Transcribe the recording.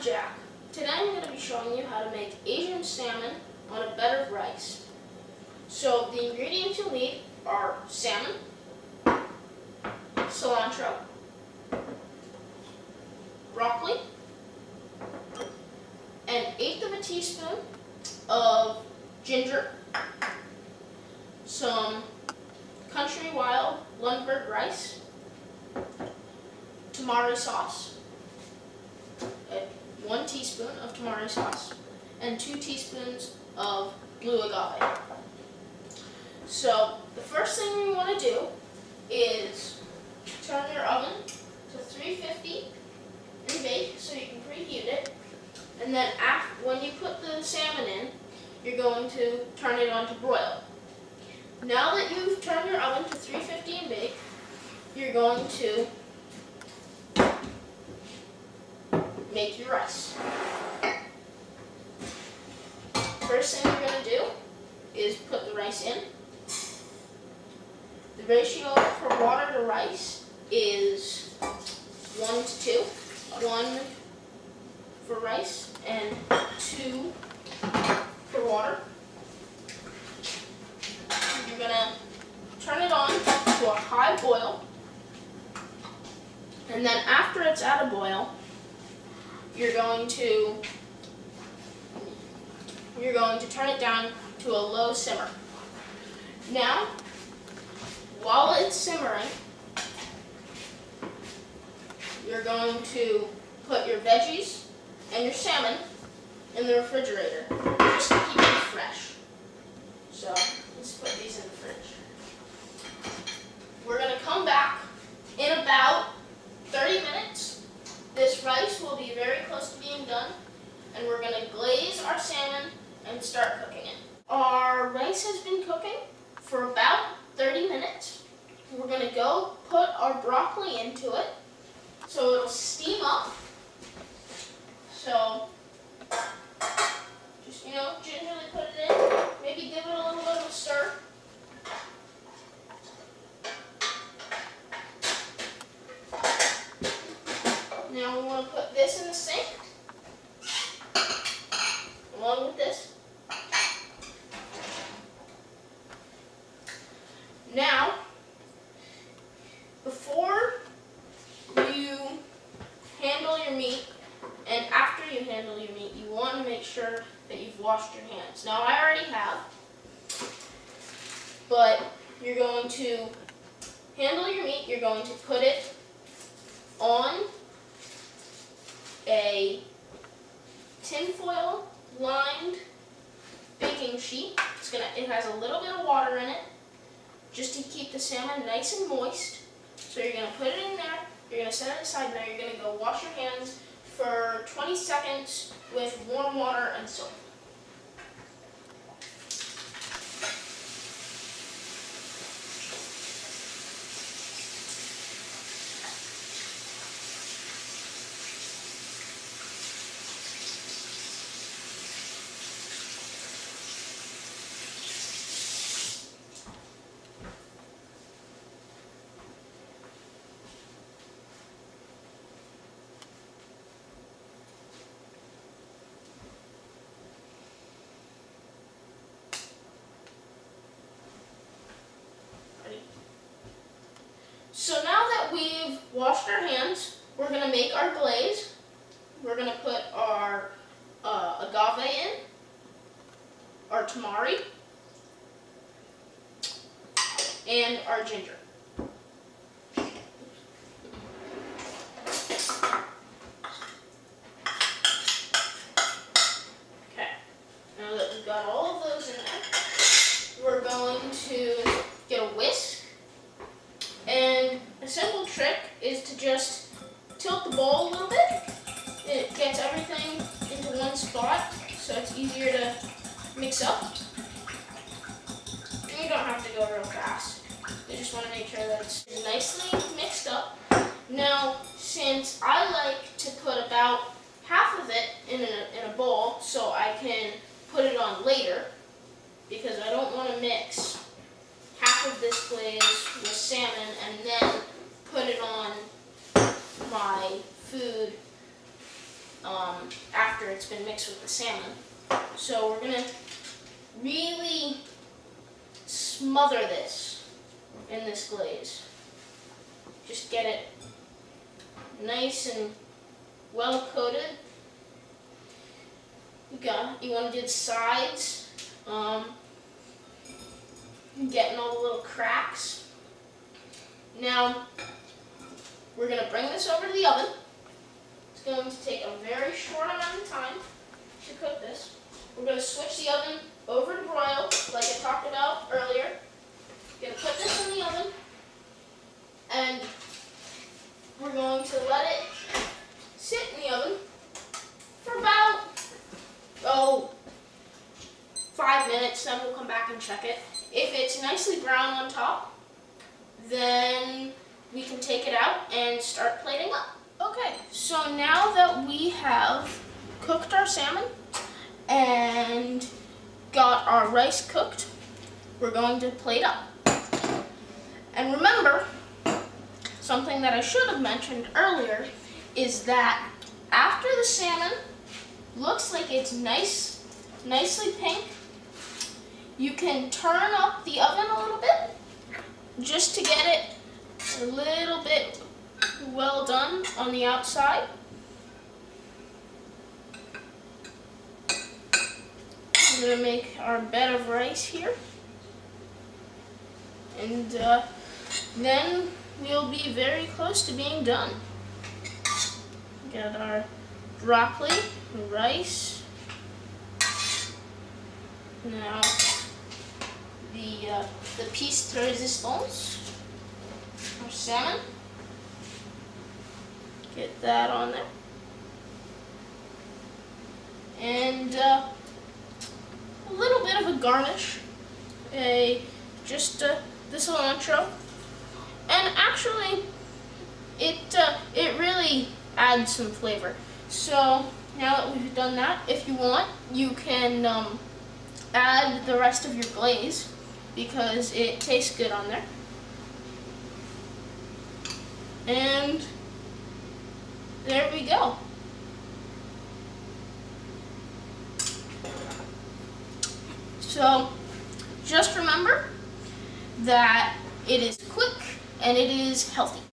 Jack. Today I'm going to be showing you how to make Asian salmon on a bed of rice. So the ingredients you'll need are salmon, cilantro, broccoli, an eighth of a teaspoon of ginger, some country wild Lundberg rice, tamari sauce, 1 teaspoon of tamari sauce, and 2 teaspoons of blue agave. So the first thing we want to do is turn your oven to 350 and bake so you can preheat it. And then when you put the salmon in, you're going to turn it on to broil. Now that you've turned your oven to 350 and bake, you're going to make your rice. First thing you're going to do is put the rice in. The ratio for water to rice is 1 to 2. 1 for rice and 2 for water. You're going to turn it on to a high boil. And then after it's at a boil, you're going to turn it down to a low simmer. Now, while it's simmering, you're going to put your veggies and your salmon in the refrigerator just to keep them fresh. So let's put these in the fridge. We're going to come back in about 30 minutes. This rice will be very close to being done, and we're going to glaze our salmon and start cooking it. Our rice has been cooking for about 30 minutes. We're going to go put our broccoli into it so it'll steam up. So just, gingerly put it in, maybe give it a little bit of a stir. Now we want to put this in the sink, along with this. Now, before you handle your meat, and after you handle your meat, you want to make sure that you've washed your hands. Now, I already have, but you're going to handle your meat, you're going to put it on a tinfoil lined baking sheet. It has a little bit of water in it just to keep the salmon nice and moist. So you're going to put it in there, you're going to set it aside, now you're going to go wash your hands for 20 seconds with warm water and soap. So now that we've washed our hands, we're going to make our glaze. We're going to put our agave in, our tamari, and our ginger. Okay, now that we've got all of those in there, we're going to get a whisk. And a simple trick is to just tilt the bowl a little bit. It gets everything into one spot, so it's easier to mix up. And you don't have to go real fast. You just want to make sure that it's nicely mixed up. Now, since I like to put about half of it in a bowl so I can put it on later, because I don't want to mix half of this glaze with salmon and then put it on my food after it's been mixed with the salmon. So we're going to really smother this in this glaze. Just get it nice and well coated. You want to do the sides, getting all the little cracks. Now we're going to bring this over to the oven. It's going to take a very short amount of time to cook this. We're going to switch the oven over to broil, like I talked about earlier. Going to put this in the oven, and we're going to let it sit in the oven for about 5 minutes. Then we'll come back and check it. If it's nicely brown on top, then we can take it out and start plating up. Okay, so now that we have cooked our salmon and got our rice cooked, we're going to plate up. And remember, something that I should have mentioned earlier is that after the salmon looks like it's nicely pink, you can turn up the oven a little bit just to get it a little bit well done on the outside. We're going to make our bed of rice here, and then we'll be very close to being done. Got our broccoli, rice, now the piece de resistance, our salmon. Get that on there. And a little bit of a garnish, just the cilantro. And actually, it really adds some flavor. So now that we've done that, if you want, you can add the rest of your glaze because it tastes good on there. And there we go. So just remember that it is quick and it is healthy.